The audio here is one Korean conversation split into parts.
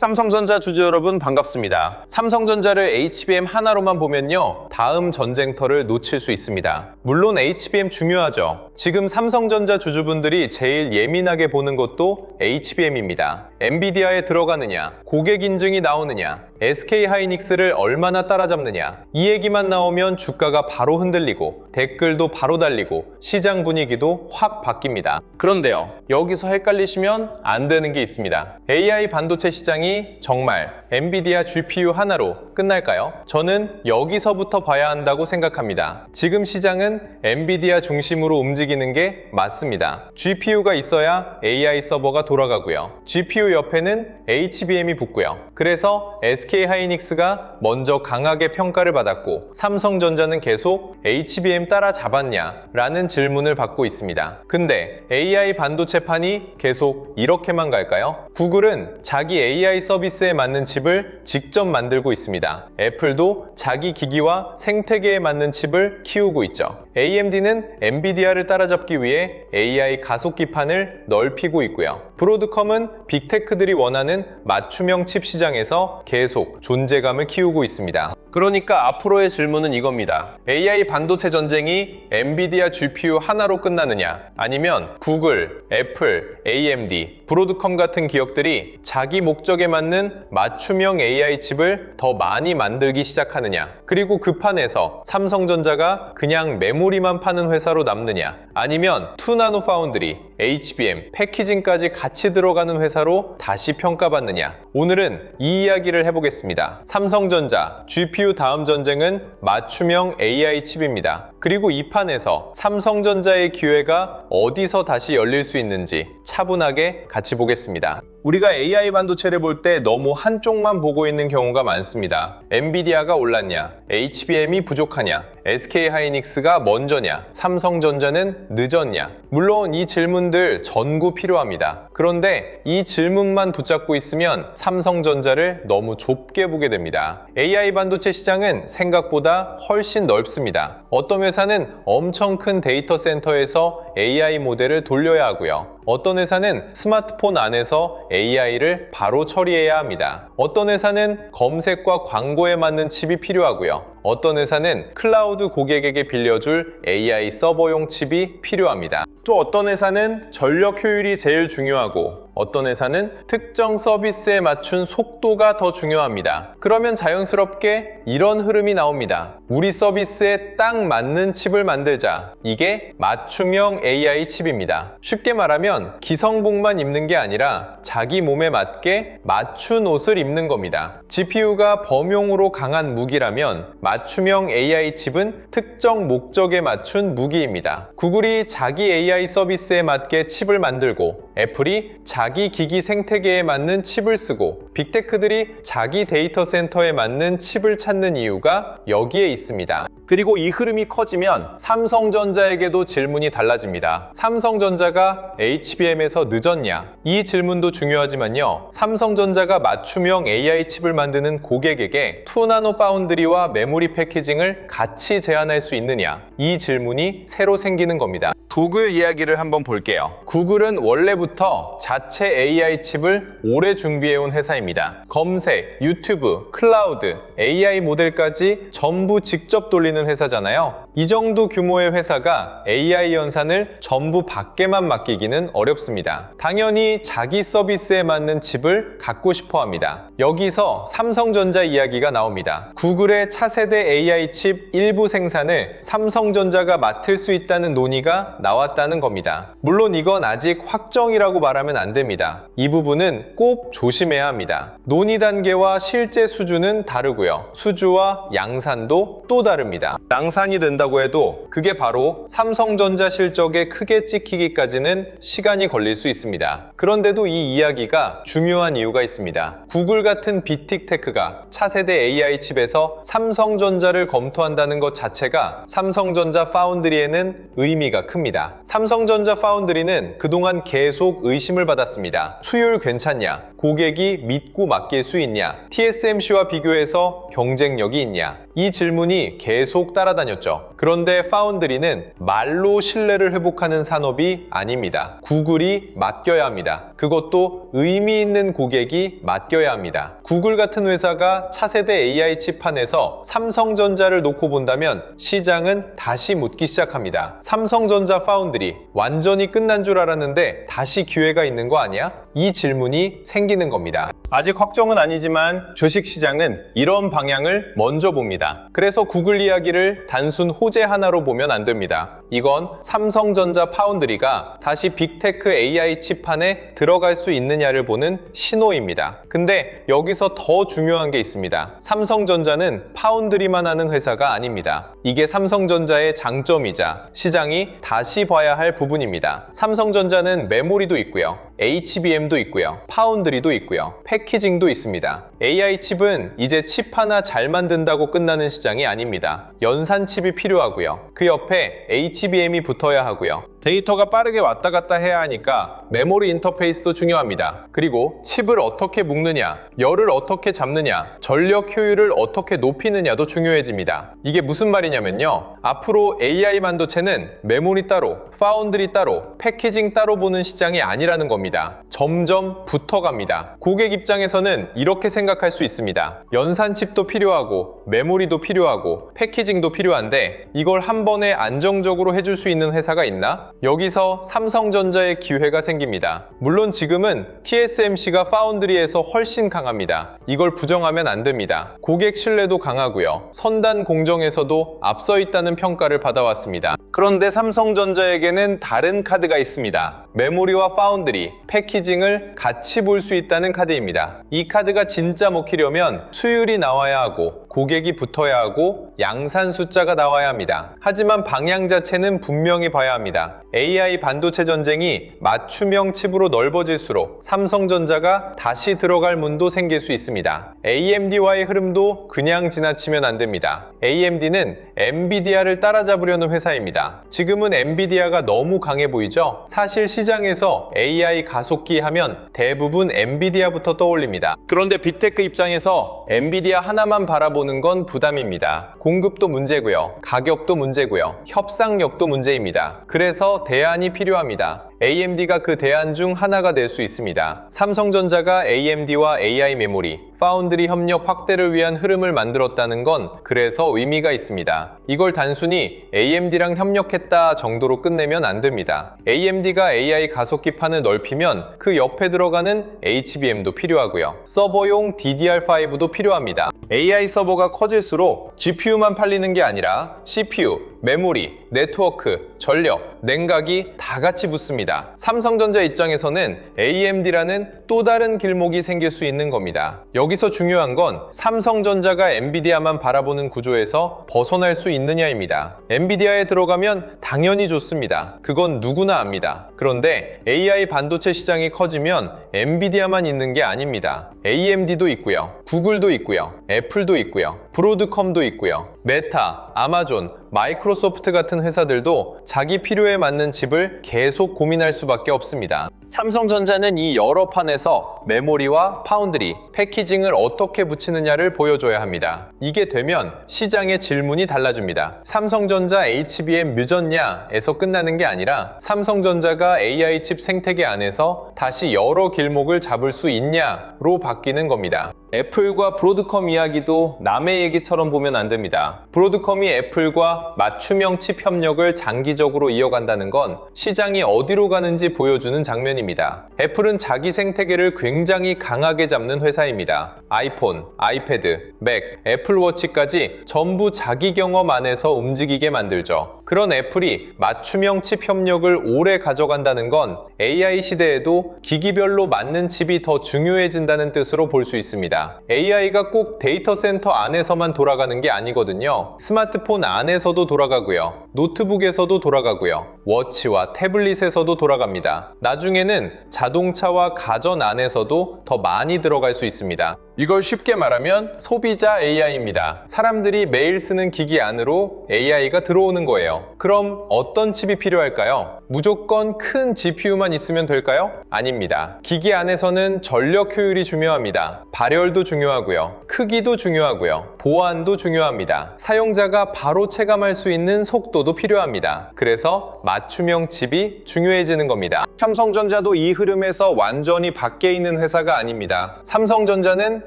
삼성전자 주주 여러분 반갑습니다. 삼성전자를 HBM 하나로만 보면요, 다음 전쟁터를 놓칠 수 있습니다. 물론 HBM 중요하죠. 지금 삼성전자 주주분들이 제일 예민하게 보는 것도 HBM입니다. 엔비디아에 들어가느냐, 고객 인증이 나오느냐, SK하이닉스를 얼마나 따라잡느냐, 이 얘기만 나오면 주가가 바로 흔들리고 댓글도 바로 달리고 시장 분위기도 확 바뀝니다. 그런데요, 여기서 헷갈리시면 안 되는 게 있습니다. AI 반도체 시장이 정말 엔비디아 GPU 하나로 끝날까요? 저는 여기서부터 봐야 한다고 생각합니다. 지금 시장은 엔비디아 중심으로 움직이는 게 맞습니다. GPU가 있어야 AI 서버가 돌아가고요. GPU 옆에는 HBM이 붙고요. 그래서 SK하이닉스가 먼저 강하게 평가를 받았고 삼성전자는 계속 HBM 따라잡았냐? 라는 질문을 받고 있습니다. 근데 AI 반도체판이 계속 이렇게만 갈까요? 구글은 자기 AI 서비스에 맞는 칩을 직접 만들고 있습니다. 애플도 자기 기기와 생태계에 맞는 칩을 키우고 있죠. AMD는 엔비디아를 따라잡기 위해 AI 가속기판을 넓히고 있고요. 브로드컴은 빅테크들이 원하는 맞춤형 칩 시장에서 계속 존재감을 키우고 있습니다. 그러니까 앞으로의 질문은 이겁니다. AI 반도체 전쟁이 엔비디아 GPU 하나로 끝나느냐, 아니면 구글, 애플, AMD, 브로드컴 같은 기업들이 자기 목적에 맞는 맞춤형 AI 칩을 더 많이 만들기 시작하느냐, 그리고 그 판에서 삼성전자가 그냥 메모리만 파는 회사로 남느냐, 아니면 투나노 파운드리, HBM, 패키징까지 같이 들어가는 회사로 다시 평가받느냐. 오늘은 이 이야기를 해보겠습니다. 삼성전자, GPU 다음 전쟁은 맞춤형 AI 칩입니다. 그리고 이 판에서 삼성전자의 기회가 어디서 다시 열릴 수 있는지 차분하게 같이 보겠습니다. 우리가 AI 반도체를 볼 때 너무 한쪽만 보고 있는 경우가 많습니다. 엔비디아가 올랐냐, HBM이 부족하냐, SK하이닉스가 먼저냐, 삼성전자는 늦었냐. 물론 이 질문들 전구 필요합니다. 그런데 이 질문만 붙잡고 있으면 삼성전자를 너무 좁게 보게 됩니다. AI 반도체 시장은 생각보다 훨씬 넓습니다. 어떤 회사는 엄청 큰 데이터 센터에서 AI 모델을 돌려야 하고요. 어떤 회사는 스마트폰 안에서 AI를 바로 처리해야 합니다. 어떤 회사는 검색과 광고에 맞는 칩이 필요하고요. 어떤 회사는 클라우드 고객에게 빌려줄 AI 서버용 칩이 필요합니다. 또 어떤 회사는 전력 효율이 제일 중요하고 어떤 회사는 특정 서비스에 맞춘 속도가 더 중요합니다. 그러면 자연스럽게 이런 흐름이 나옵니다. 우리 서비스에 딱 맞는 칩을 만들자. 이게 맞춤형 AI 칩입니다. 쉽게 말하면 기성복만 입는 게 아니라 자기 몸에 맞게 맞춘 옷을 입는 겁니다. GPU가 범용으로 강한 무기라면 맞춤형 AI 칩은 특정 목적에 맞춘 무기입니다. 구글이 자기 AI 서비스에 맞게 칩을 만들고 애플이 자기 기기 생태계에 맞는 칩을 쓰고 빅테크들이 자기 데이터 센터에 맞는 칩을 찾는 이유가 여기에 있습니다. 그리고 이 흐름이 커지면 삼성전자에게도 질문이 달라집니다. 삼성전자가 HBM에서 늦었냐? 이 질문도 중요하지만요. 삼성전자가 맞춤형 AI 칩을 만드는 고객에게 투나노 파운드리와 메모리 패키징을 같이 제안할 수 있느냐? 이 질문이 새로 생기는 겁니다. 구글 이야기를 한번 볼게요. 구글은 원래부터 자체 AI 칩을 오래 준비해온 회사입니다. 검색, 유튜브, 클라우드, AI 모델까지 전부 직접 돌리는 회사잖아요. 이 정도 규모의 회사가 AI 연산을 전부 밖에만 맡기기는 어렵습니다. 당연히 자기 서비스에 맞는 칩을 갖고 싶어 합니다. 여기서 삼성전자 이야기가 나옵니다. 구글의 차세대 AI 칩 일부 생산을 삼성전자가 맡을 수 있다는 논의가 나왔다는 겁니다. 물론 이건 아직 확정이라고 말하면 안 됩니다. 이 부분은 꼭 조심해야 합니다. 논의 단계와 실제 수주는 다르고요. 수주와 양산도 또 다릅니다. 양산이 된다고 해도 그게 바로 삼성전자 실적에 크게 찍히기까지는 시간이 걸릴 수 있습니다. 그런데도 이 이야기가 중요한 이유가 있습니다. 구글 같은 빅테크가 차세대 AI 칩에서 삼성전자를 검토한다는 것 자체가 삼성전자 파운드리에는 의미가 큽니다. 삼성전자 파운드리는 그동안 계속 의심을 받았습니다. 수율 괜찮냐? 고객이 믿고 맡길 수 있냐? TSMC와 비교해서 경쟁력이 있냐? 이 질문이 계속 따라다녔죠. 그런데 파운드리는 말로 신뢰를 회복하는 산업이 아닙니다. 구글이 맡겨야 합니다. 그것도 의미 있는 고객이 맡겨야 합니다. 구글 같은 회사가 차세대 AI 칩판에서 삼성전자를 놓고 본다면 시장은 다시 묻기 시작합니다. 삼성전자 파운드리 완전히 끝난 줄 알았는데 다시 기회가 있는 거 아니야? 이 질문이 생기는 겁니다. 아직 확정은 아니지만 주식시장은 이런 방향을 먼저 봅니다. 그래서 구글 이야기를 단순 호재 하나로 보면 안 됩니다. 이건 삼성전자 파운드리가 다시 빅테크 AI 칩판에 들어갈 수 있느냐를 보는 신호입니다. 근데 여기서 더 중요한 게 있습니다. 삼성전자는 파운드리만 하는 회사가 아닙니다. 이게 삼성전자의 장점이자 시장이 다시 봐야 할 부분입니다. 삼성전자는 메모리도 있고요. HBM도 있고요. 파운드리도 있고요. 패키징도 있습니다. AI 칩은 이제 칩 하나 잘 만든다고 끝나는 시장이 아닙니다. 연산 칩이 필요하고요. 그 옆에 HBM이 붙어야 하고요. 데이터가 빠르게 왔다 갔다 해야 하니까 메모리 인터페이스도 중요합니다. 그리고 칩을 어떻게 묶느냐, 열을 어떻게 잡느냐, 전력 효율을 어떻게 높이느냐도 중요해집니다. 이게 무슨 말이냐면요. 앞으로 AI 반도체는 메모리 따로, 파운드리 따로, 패키징 따로 보는 시장이 아니라는 겁니다. 점점 붙어갑니다. 고객 입장에서는 이렇게 생각할 수 있습니다. 연산 칩도 필요하고, 메모리도 필요하고, 패키징도 필요한데 이걸 한 번에 안정적으로 해줄 수 있는 회사가 있나? 여기서 삼성전자의 기회가 생깁니다. 물론 지금은 TSMC가 파운드리에서 훨씬 강합니다. 이걸 부정하면 안 됩니다. 고객 신뢰도 강하고요. 선단 공정에서도 앞서 있다는 평가를 받아왔습니다. 그런데 삼성전자에게는 다른 카드가 있습니다. 메모리와 파운드리, 패키징을 같이 볼 수 있다는 카드입니다. 이 카드가 진짜 먹히려면 수율이 나와야 하고 고객이 붙어야 하고 양산 숫자가 나와야 합니다. 하지만 방향 자체는 분명히 봐야 합니다. AI 반도체 전쟁이 맞춤형 칩으로 넓어질수록 삼성전자가 다시 들어갈 문도 생길 수 있습니다. AMD와의 흐름도 그냥 지나치면 안 됩니다. AMD는 엔비디아를 따라잡으려는 회사입니다. 지금은 엔비디아가 너무 강해 보이죠? 사실 시장에서 AI 가속기 하면 대부분 엔비디아부터 떠올립니다. 그런데 빅테크 입장에서 엔비디아 하나만 바라보는 건 부담입니다. 공급도 문제고요. 가격도 문제고요. 협상력도 문제입니다. 그래서 대안이 필요합니다. AMD가 그 대안 중 하나가 될 수 있습니다. 삼성전자가 AMD와 AI 메모리, 파운드리 협력 확대를 위한 흐름을 만들었다는 건 그래서 의미가 있습니다. 이걸 단순히 AMD랑 협력했다 정도로 끝내면 안 됩니다. AMD가 AI 가속기판을 넓히면 그 옆에 들어가는 HBM도 필요하고요. 서버용 DDR5도 필요합니다. AI 서버가 커질수록 GPU만 팔리는 게 아니라 CPU, 메모리, 네트워크, 전력, 냉각이 다 같이 붙습니다. 삼성전자 입장에서는 AMD라는 또 다른 길목이 생길 수 있는 겁니다. 여기서 중요한 건 삼성전자가 엔비디아만 바라보는 구조에서 벗어날 수 있느냐입니다. 엔비디아에 들어가면 당연히 좋습니다. 그건 누구나 압니다. 그런데 AI 반도체 시장이 커지면 엔비디아만 있는 게 아닙니다. AMD도 있고요. 구글도 있고요. 애플도 있고요. 브로드컴도 있고요. 메타, 아마존, 마이크로소프트 같은 회사들도 자기 필요에 맞는 칩을 계속 고민할 수밖에 없습니다. 삼성전자는 이 여러 판에서 메모리와 파운드리, 패키징을 어떻게 붙이느냐를 보여줘야 합니다. 이게 되면 시장의 질문이 달라집니다. 삼성전자 HBM 뮤졌냐에서 끝나는 게 아니라 삼성전자가 AI 칩 생태계 안에서 다시 여러 길목을 잡을 수 있냐로 바뀌는 겁니다. 애플과 브로드컴 이야기도 남의 얘기처럼 보면 안 됩니다. 브로드컴이 애플과 맞춤형 칩 협력을 장기적으로 이어간다는 건 시장이 어디로 가는지 보여주는 장면입니다. 애플은 자기 생태계를 굉장히 강하게 잡는 회사입니다. 아이폰, 아이패드, 맥, 애플워치까지 전부 자기 경험 안에서 움직이게 만들죠. 그런 애플이 맞춤형 칩 협력을 오래 가져간다는 건 AI 시대에도 기기별로 맞는 칩이 더 중요해진다는 뜻으로 볼 수 있습니다. AI가 꼭 데이터 센터 안에서만 돌아가는 게 아니거든요. 스마트폰 안에서도 돌아가고요. 노트북에서도 돌아가고요. 워치와 태블릿에서도 돌아갑니다. 나중에는 자동차와 가전 안에서도 더 많이 들어갈 수 있습니다. 이걸 쉽게 말하면 소비자 AI입니다. 사람들이 매일 쓰는 기기 안으로 AI가 들어오는 거예요. 그럼 어떤 칩이 필요할까요? 무조건 큰 GPU만 있으면 될까요? 아닙니다. 기기 안에서는 전력 효율이 중요합니다. 발열도 중요하고요. 크기도 중요하고요. 보안도 중요합니다. 사용자가 바로 체감할 수 있는 속도도 필요합니다. 그래서 맞춤형 칩이 중요해지는 겁니다. 삼성전자도 이 흐름에서 완전히 밖에 있는 회사가 아닙니다. 삼성전자는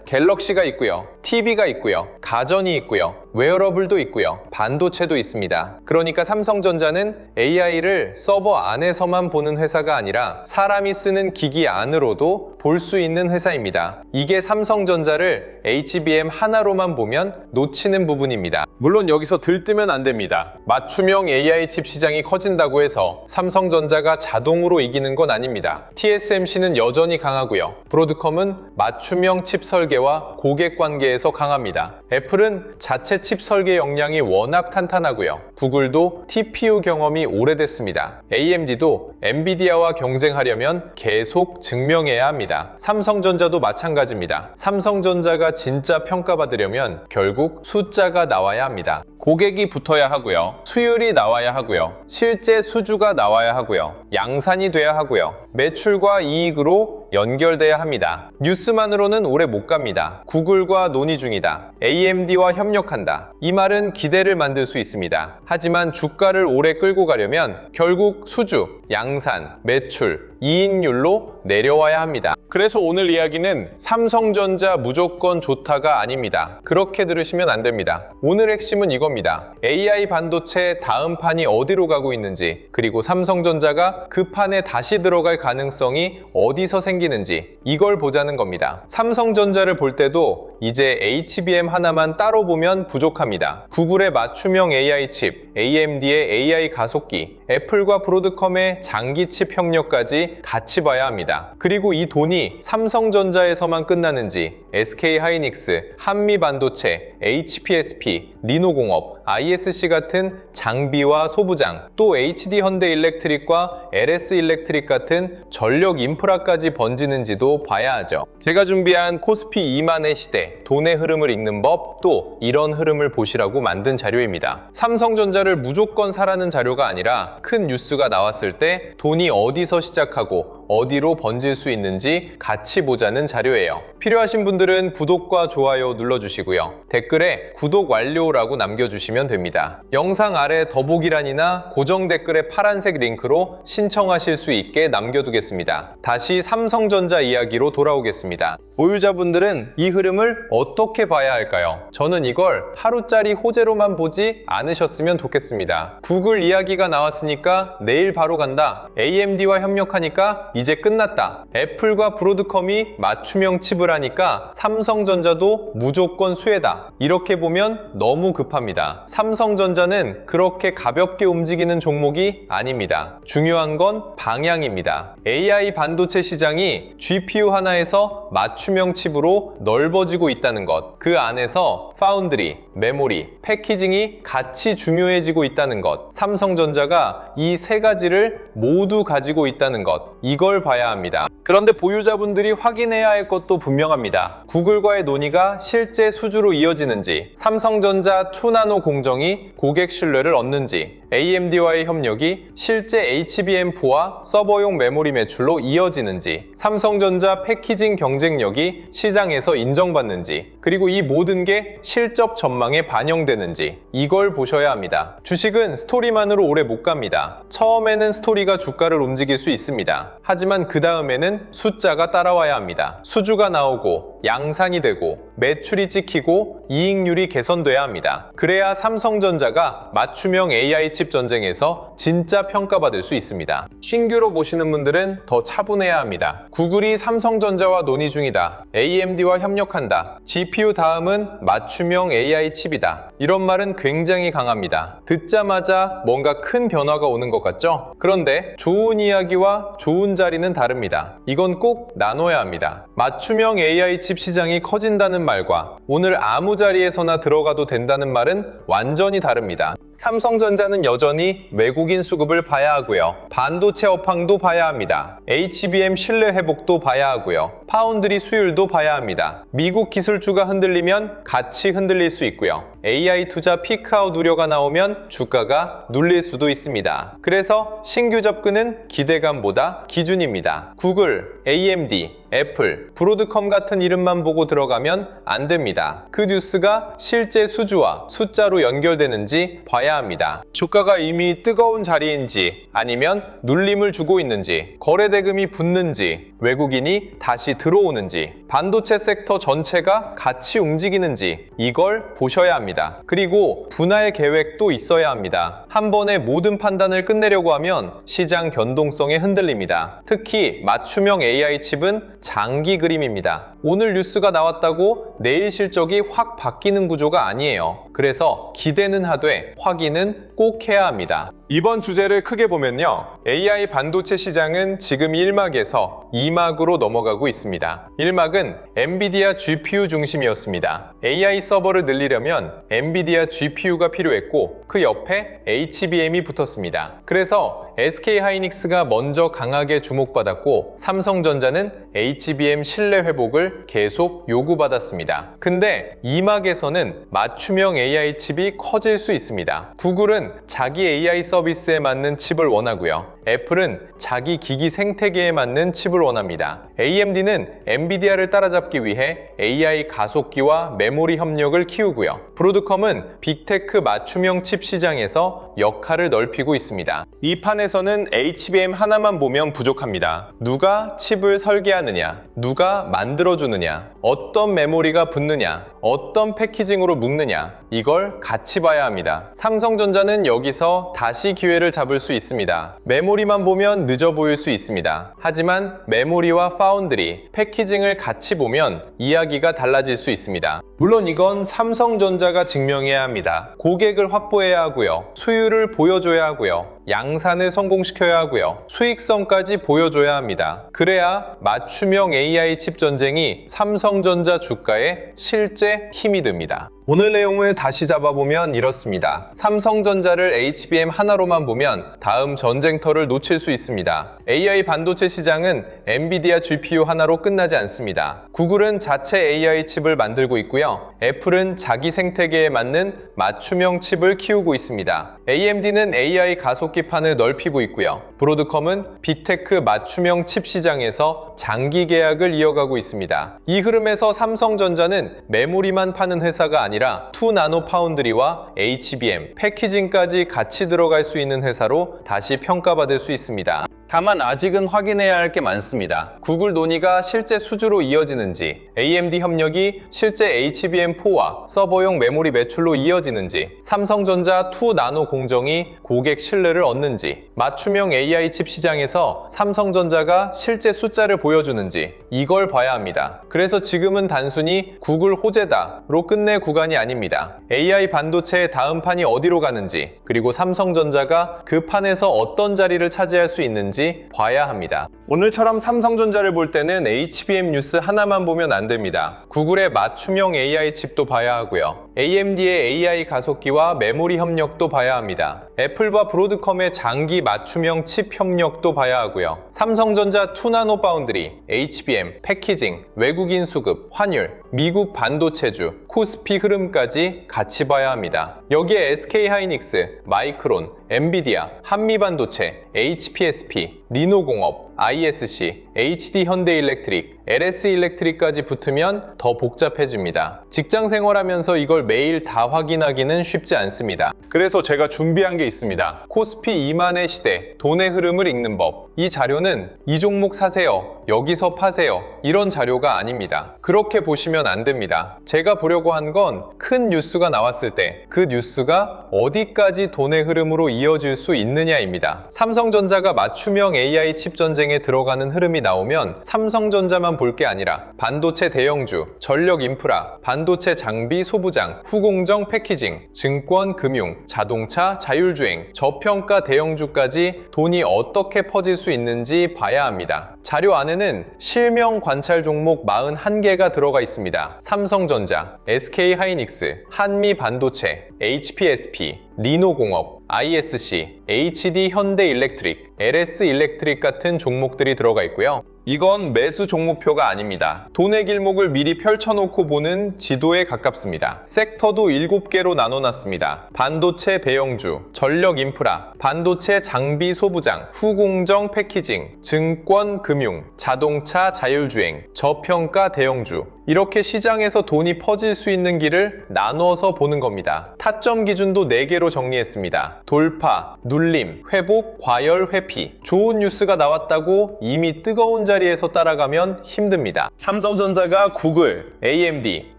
갤럭시가 있고요. TV가 있고요. 가전이 있고요. 웨어러블도 있고요. 반도체도 있습니다. 그러니까 삼성전자는 AI를 서버 안에서만 보는 회사가 아니라 사람이 쓰는 기기 안으로도 볼 수 있는 회사입니다. 이게 삼성전자를 HBM 하나로만 보면 놓치는 부분입니다. 물론 여기서 들뜨면 안 됩니다. 맞춤형 AI 칩 시장이 커진다고 해서 삼성전자가 자동으로 이기는 건 아닙니다. TSMC는 여전히 강하고요. 브로드컴은 맞춤형 칩 설계와 고객 관계에서 강합니다. 애플은 자체 칩 설계 역량이 워낙 탄탄하고요. 구글도 TPU 경험이 오래됐습니다. AMD도 엔비디아와 경쟁하려면 계속 증명해야 합니다. 삼성전자도 마찬가지입니다. 삼성전자가 진짜 평가받으려면 결국 숫자가 나와야 합니다. 고객이 붙어야 하고요. 수율이 나와야 하고요. 실제 수주가 나와야 하고요. 양산이 돼야 하고요. 매출과 이익으로 연결돼야 합니다. 뉴스만으로는 오래 못 갑니다. 구글과 논의 중이다. AMD와 협력한다. 이 말은 기대를 만들 수 있습니다. 하지만 주가를 오래 끌고 가려면 결국 수주, 양산, 매출, 이익률로 내려와야 합니다. 그래서 오늘 이야기는 삼성전자 무조건 좋다가 아닙니다. 그렇게 들으시면 안 됩니다. 오늘 핵심은 이겁니다. AI 반도체 다음 판이 어디로 가고 있는지, 그리고 삼성전자가 그 판에 다시 들어갈 가능성이 어디서 생기는지, 이걸 보자는 겁니다. 삼성전자를 볼 때도 이제 HBM 하나만 따로 보면 부족합니다. 구글의 맞춤형 AI 칩, AMD의 AI 가속기, 애플과 브로드컴의 장기 칩 협력까지 같이 봐야 합니다. 그리고 이 돈이 삼성전자에서만 끝나는지 SK하이닉스, 한미반도체, HPSP, 리노공업, ISC 같은 장비와 소부장, 또 HD현대일렉트릭과 LS일렉트릭 같은 전력 인프라까지 번지는지도 봐야 하죠. 제가 준비한 코스피 2만의 시대, 돈의 흐름을 읽는 법, 또 이런 흐름을 보시라고 만든 자료입니다. 삼성전자를 무조건 사라는 자료가 아니라 큰 뉴스가 나왔을 때 돈이 어디서 시작하고 어디로 번질 수 있는지 같이 보자는 자료예요. 필요하신 분들은 구독과 좋아요 눌러주시고요. 댓글에 구독 완료라고 남겨주시면 됩니다. 영상 아래 더보기란이나 고정 댓글의 파란색 링크로 신청하실 수 있게 남겨두겠습니다. 다시 삼성전자 이야기로 돌아오겠습니다. 보유자분들은 이 흐름을 어떻게 봐야 할까요? 저는 이걸 하루짜리 호재로만 보지 않으셨으면 좋겠습니다. 구글 이야기가 나왔으니까 내일 바로 간다. AMD와 협력하니까 이제 끝났다. 애플과 브로드컴이 맞춤형 칩을 하니까 삼성전자도 무조건 수혜다. 이렇게 보면 너무 급합니다. 삼성전자는 그렇게 가볍게 움직이는 종목이 아닙니다. 중요한 건 방향입니다. AI 반도체 시장이 GPU 하나에서 맞춤형 칩으로 넓어지고 있다는 것, 그 안에서 파운드리, 메모리, 패키징이 같이 중요해지고 있다는 것, 삼성전자가 이 세 가지를 모두 가지고 있다는 것, 이걸 봐야 합니다. 그런데 보유자분들이 확인해야 할 것도 분명합니다. 구글과의 논의가 실제 수주로 이어지는지, 삼성전자 2나노 공정이 고객 신뢰를 얻는지, AMD와의 협력이 실제 HBM4와 서버용 메모리 매출로 이어지는지, 삼성전자 패키징 경쟁력이 시장에서 인정받는지, 그리고 이 모든 게 실적 전망에 반영되는지, 이걸 보셔야 합니다. 주식은 스토리만으로 오래 못 갑니다. 처음에는 스토리가 주가를 움직일 수 있습니다. 하지만 그 다음에는 숫자가 따라와야 합니다. 수주가 나오고 양산이 되고 매출이 찍히고 이익률이 개선돼야 합니다. 그래야 삼성전자가 맞춤형 AI 칩 전쟁에서 진짜 평가받을 수 있습니다. 신규로 보시는 분들은 더 차분해야 합니다. 구글이 삼성전자와 논의 중이다. AMD와 협력한다. GPU 다음은 맞춤형 AI 칩이다. 이런 말은 굉장히 강합니다. 듣자마자 뭔가 큰 변화가 오는 것 같죠? 그런데 좋은 이야기와 좋은 자리는 다릅니다. 이건 꼭 나눠야 합니다. 맞춤형 AI 칩 시장이 커진다는 말과 오늘 아무 자리에서나 들어가도 된다는 말은 완전히 다릅니다. 삼성전자는 여전히 외국인 수급을 봐야 하고요. 반도체 업황도 봐야 합니다. HBM 신뢰 회복도 봐야 하고요. 파운드리 수율도 봐야 합니다. 미국 기술주가 흔들리면 같이 흔들릴 수 있고요. AI 투자 피크아웃 우려가 나오면 주가가 눌릴 수도 있습니다. 그래서 신규 접근은 기대감보다 기준입니다. 구글, AMD, 애플, 브로드컴 같은 이름만 보고 들어가면 안 됩니다. 그 뉴스가 실제 수주와 숫자로 연결되는지 봐야 합니다. 주가가 이미 뜨거운 자리인지 아니면 눌림을 주고 있는지, 거래 대금이 붙는지, 외국인이 다시 들어오는지, 반도체 섹터 전체가 같이 움직이는지 이걸 보셔야 합니다. 그리고 분할 계획도 있어야 합니다. 한 번에 모든 판단을 끝내려고 하면 시장 견동성에 흔들립니다. 특히 맞춤형 AI 칩은 장기 그림입니다. 오늘 뉴스가 나왔다고 내일 실적이 확 바뀌는 구조가 아니에요. 그래서 기대는 하되 확인은 꼭 해야 합니다. 이번 주제를 크게 보면요. AI 반도체 시장은 지금 1막에서 2막으로 넘어가고 있습니다. 1막은 엔비디아 GPU 중심이었습니다. AI 서버를 늘리려면 엔비디아 GPU가 필요했고 그 옆에 HBM이 붙었습니다. 그래서 SK하이닉스가 먼저 강하게 주목받았고 삼성전자는 HBM 신뢰 회복을 계속 요구받았습니다. 근데 2막에서는 맞춤형 AI 칩이 커질 수 있습니다. 구글은 자기 AI 서비스에 맞는 칩을 원하고요. 애플은 자기 기기 생태계에 맞는 칩을 원합니다. AMD는 엔비디아를 따라잡기 위해 AI 가속기와 메모리 협력을 키우고요. 브로드컴은 빅테크 맞춤형 칩 시장에서 역할을 넓히고 있습니다. 이 판에서는 HBM 하나만 보면 부족합니다. 누가 칩을 설계하느냐, 누가 만들어주느냐, 어떤 메모리가 붙느냐, 어떤 패키징으로 묶느냐, 이걸 같이 봐야 합니다. 삼성전자는 여기서 다시 기회를 잡을 수 있습니다. 메모리만 보면 늦어 보일 수 있습니다. 하지만 메모리와 파운드리, 패키징을 같이 보면 이야기가 달라질 수 있습니다. 물론 이건 삼성전자가 증명해야 합니다. 고객을 확보해야 하고요. 수율을 보여줘야 하고요. 양산을 성공시켜야 하고요. 수익성까지 보여줘야 합니다. 그래야 맞춤형 AI 칩 전쟁이 삼성전자 주가에 실제 힘이 듭니다. 오늘 내용을 다시 잡아보면 이렇습니다. 삼성전자를 HBM 하나로만 보면 다음 전쟁터를 놓칠 수 있습니다. AI 반도체 시장은 엔비디아 GPU 하나로 끝나지 않습니다. 구글은 자체 AI 칩을 만들고 있고요. 애플은 자기 생태계에 맞는 맞춤형 칩을 키우고 있습니다. AMD는 AI 가속기판을 넓히고 있고요. 브로드컴은 빅테크 맞춤형 칩 시장에서 장기 계약을 이어가고 있습니다. 이 흐름에서 삼성전자는 메모리만 파는 회사가 아니라 2나노 파운드리와 HBM, 패키징까지 같이 들어갈 수 있는 회사로 다시 평가받을 수 있습니다. 다만 아직은 확인해야 할 게 많습니다. 구글 논의가 실제 수주로 이어지는지, AMD 협력이 실제 HBM4와 서버용 메모리 매출로 이어지는지, 삼성전자 2나노 공정이 고객 신뢰를 얻는지, 맞춤형 AI 칩 시장에서 삼성전자가 실제 숫자를 보여주는지 이걸 봐야 합니다. 그래서 지금은 단순히 구글 호재다로 끝낼 구간이 아닙니다. AI 반도체의 다음 판이 어디로 가는지, 그리고 삼성전자가 그 판에서 어떤 자리를 차지할 수 있는지 봐야 합니다. 오늘처럼 삼성전자를 볼 때는 HBM 뉴스 하나만 보면 안 됩니다. 구글의 맞춤형 AI 칩도 봐야 하고요. AMD의 AI 가속기와 메모리 협력도 봐야 합니다. 애플과 브로드컴의 장기 맞춤형 칩 협력도 봐야 하고요. 삼성전자 2나노 파운드리, HBM, 패키징, 외국인 수급, 환율, 미국 반도체주, 코스피 흐름까지 같이 봐야 합니다. 여기에 SK하이닉스, 마이크론, 엔비디아, 한미반도체, HPSP, 리노공업, ISC, HD현대일렉트릭, LS일렉트릭까지 붙으면 더 복잡해집니다. 직장 생활하면서 이걸 매일 다 확인하기는 쉽지 않습니다. 그래서 제가 준비한 게 있습니다. 코스피 2만의 시대, 돈의 흐름을 읽는 법. 이 자료는 이 종목 사세요, 여기서 파세요, 이런 자료가 아닙니다. 그렇게 보시면 안 됩니다. 제가 보려고 한 건 큰 뉴스가 나왔을 때 그 뉴스가 어디까지 돈의 흐름으로 이어질 수 있느냐입니다. 삼성전자가 맞춤형 AI 칩 전쟁에 들어가는 흐름이 나오면 삼성전자만 볼 게 아니라 반도체 대형주, 전력 인프라, 반도체 장비 소부장, 후공정 패키징, 증권, 금융, 자동차, 자율주행, 저평가 대형주까지 돈이 어떻게 퍼질 수 있는지 봐야 합니다. 자료 안에는 실명 관찰 종목 41개가 들어가 있습니다. 삼성전자, SK하이닉스, 한미반도체, HPSP, 리노공업, ISC, HD 현대일렉트릭, LS일렉트릭 같은 종목들이 들어가 있고요. 이건 매수 종목표가 아닙니다. 돈의 길목을 미리 펼쳐놓고 보는 지도에 가깝습니다. 섹터도 7개로 나눠놨습니다. 반도체 배영주, 전력 인프라, 반도체 장비 소부장, 후공정 패키징, 증권 금융, 자동차 자율주행, 저평가 대형주, 이렇게 시장에서 돈이 퍼질 수 있는 길을 나누어서 보는 겁니다. 타점 기준도 4개로 정리했습니다. 돌파, 눌림, 회복, 과열, 회피. 좋은 뉴스가 나왔다고 이미 뜨거운 자리에서 따라가면 힘듭니다. 삼성전자가 구글, AMD,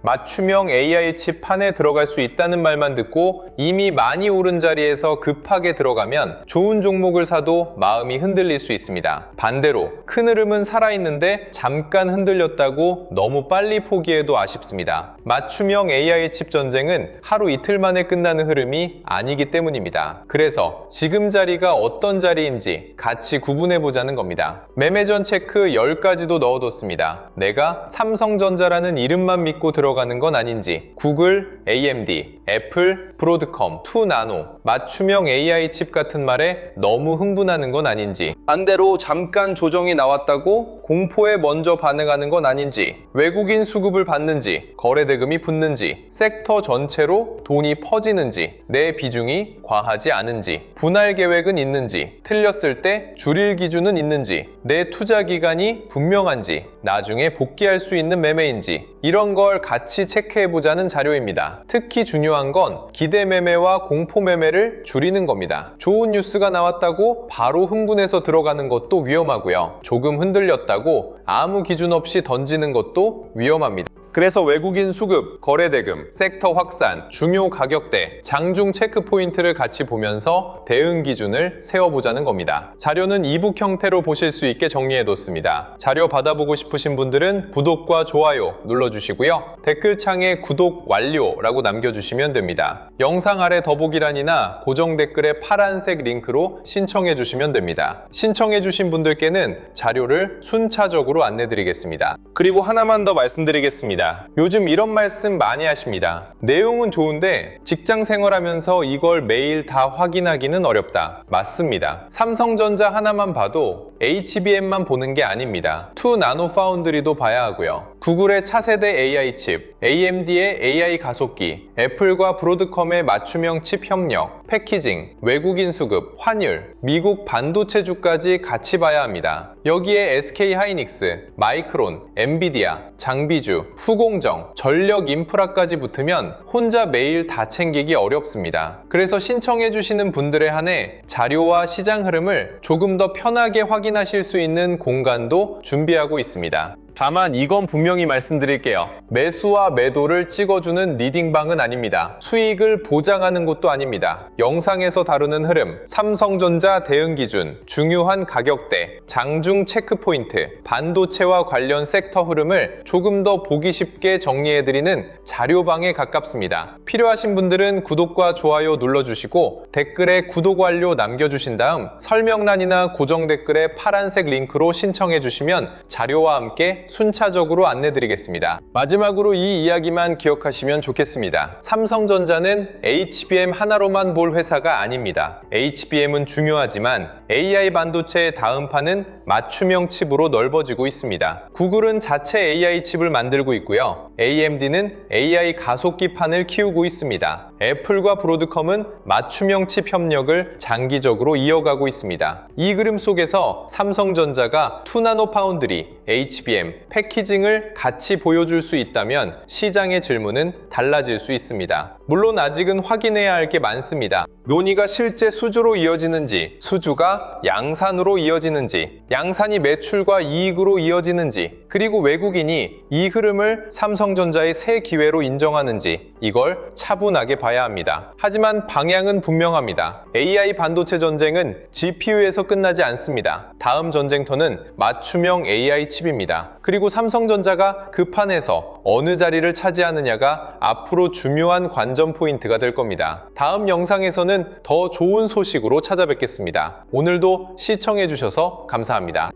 맞춤형 AI 칩 판에 들어갈 수 있다는 말만 듣고 이미 많이 오른 자리에서 급하게 들어가면 좋은 종목을 사도 마음이 흔들릴 수 있습니다. 반대로 큰 흐름은 살아있는데 잠깐 흔들렸다고 너무 빨리 포기해도 아쉽습니다. 맞춤형 AI 칩 전쟁은 하루 이틀 만에 끝나는 흐름이 아니기 때문입니다. 그래서 지금 자리가 어떤 자리인지 같이 구분해보자는 겁니다. 매매전 체크 10가지도 넣어뒀습니다. 내가 삼성전자라는 이름만 믿고 들어가는 건 아닌지, 구글, AMD, 애플, 브로드컴, 투나노, 맞춤형 AI 칩 같은 말에 너무 흥분하는 건 아닌지, 반대로 잠깐 조정이 나왔다고 공포에 먼저 반응하는 건 아닌지, 외국인 수급을 받는지, 거래대금이 붙는지, 섹터 전체로 돈이 퍼지는지, 내 비중이 과하지 않은지, 분할 계획은 있는지, 틀렸을 때 줄일 기준은 있는지, 내 투자 기간이 분명한지, 나중에 복귀할 수 있는 매매인지, 이런 걸 같이 체크해보자는 자료입니다. 특히 중요한 건 기대 매매와 공포 매매를 줄이는 겁니다. 좋은 뉴스가 나왔다고 바로 흥분해서 들어가는 것도 위험하고요. 조금 흔들렸다고 아무 기준 없이 던지는 것도 위험합니다. 그래서 외국인 수급, 거래대금, 섹터 확산, 중요 가격대, 장중 체크 포인트를 같이 보면서 대응 기준을 세워보자는 겁니다. 자료는 이북 형태로 보실 수 있게 정리해뒀습니다. 자료 받아보고 싶으신 분들은 구독과 좋아요 눌러주시고요. 댓글창에 구독 완료라고 남겨주시면 됩니다. 영상 아래 더보기란이나 고정 댓글에 파란색 링크로 신청해주시면 됩니다. 신청해주신 분들께는 자료를 순차적으로 안내드리겠습니다. 그리고 하나만 더 말씀드리겠습니다. 요즘 이런 말씀 많이 하십니다. 내용은 좋은데 직장 생활하면서 이걸 매일 다 확인하기는 어렵다. 맞습니다. 삼성전자 하나만 봐도 HBM만 보는 게 아닙니다. 투나노 파운드리도 봐야 하고요. 구글의 차세대 AI 칩, AMD의 AI 가속기, 애플과 브로드컴의 맞춤형 칩 협력, 패키징, 외국인 수급, 환율, 미국 반도체주까지 같이 봐야 합니다. 여기에 SK 하이닉스, 마이크론, 엔비디아, 장비주, 후공정, 전력 인프라까지 붙으면 혼자 매일 다 챙기기 어렵습니다. 그래서 신청해주시는 분들에 한해 자료와 시장 흐름을 조금 더 편하게 확인하실 수 있는 공간도 준비하고 있습니다. 다만 이건 분명히 말씀드릴게요. 매수와 매도를 찍어주는 리딩방은 아닙니다. 수익을 보장하는 것도 아닙니다. 영상에서 다루는 흐름, 삼성전자 대응 기준, 중요한 가격대, 장중 체크 포인트, 반도체와 관련 섹터 흐름을 조금 더 보기 쉽게 정리해드리는 자료방에 가깝습니다. 필요하신 분들은 구독과 좋아요 눌러주시고 댓글에 구독 완료 남겨주신 다음 설명란이나 고정 댓글에 파란색 링크로 신청해주시면 자료와 함께 순차적으로 안내드리겠습니다. 마지막으로 이 이야기만 기억하시면 좋겠습니다. 삼성전자는 HBM 하나로만 볼 회사가 아닙니다. HBM은 중요하지만 AI 반도체의 다음 판은 맞춤형 칩으로 넓어지고 있습니다. 구글은 자체 AI 칩을 만들고 있고요. AMD는 AI 가속기 판을 키우고 있습니다. 애플과 브로드컴은 맞춤형 칩 협력을 장기적으로 이어가고 있습니다. 이 그림 속에서 삼성전자가 투나노 파운드리, HBM, 패키징을 같이 보여줄 수 있다면 시장의 질문은 달라질 수 있습니다. 물론 아직은 확인해야 할 게 많습니다. 논의가 실제 수주로 이어지는지, 수주가 양산으로 이어지는지, 양산이 매출과 이익으로 이어지는지, 그리고 외국인이 이 흐름을 삼성전자의 새 기회로 인정하는지, 이걸 차분하게 봐야 합니다. 하지만 방향은 분명합니다. AI 반도체 전쟁은 GPU에서 끝나지 않습니다. 다음 전쟁터는 맞춤형 AI 칩입니다. 그리고 삼성전자가 그 판에서 어느 자리를 차지하느냐가 앞으로 중요한 관전 포인트가 될 겁니다. 다음 영상에서는 더 좋은 소식으로 찾아뵙겠습니다. 오늘도 시청해주셔서 감사합니다.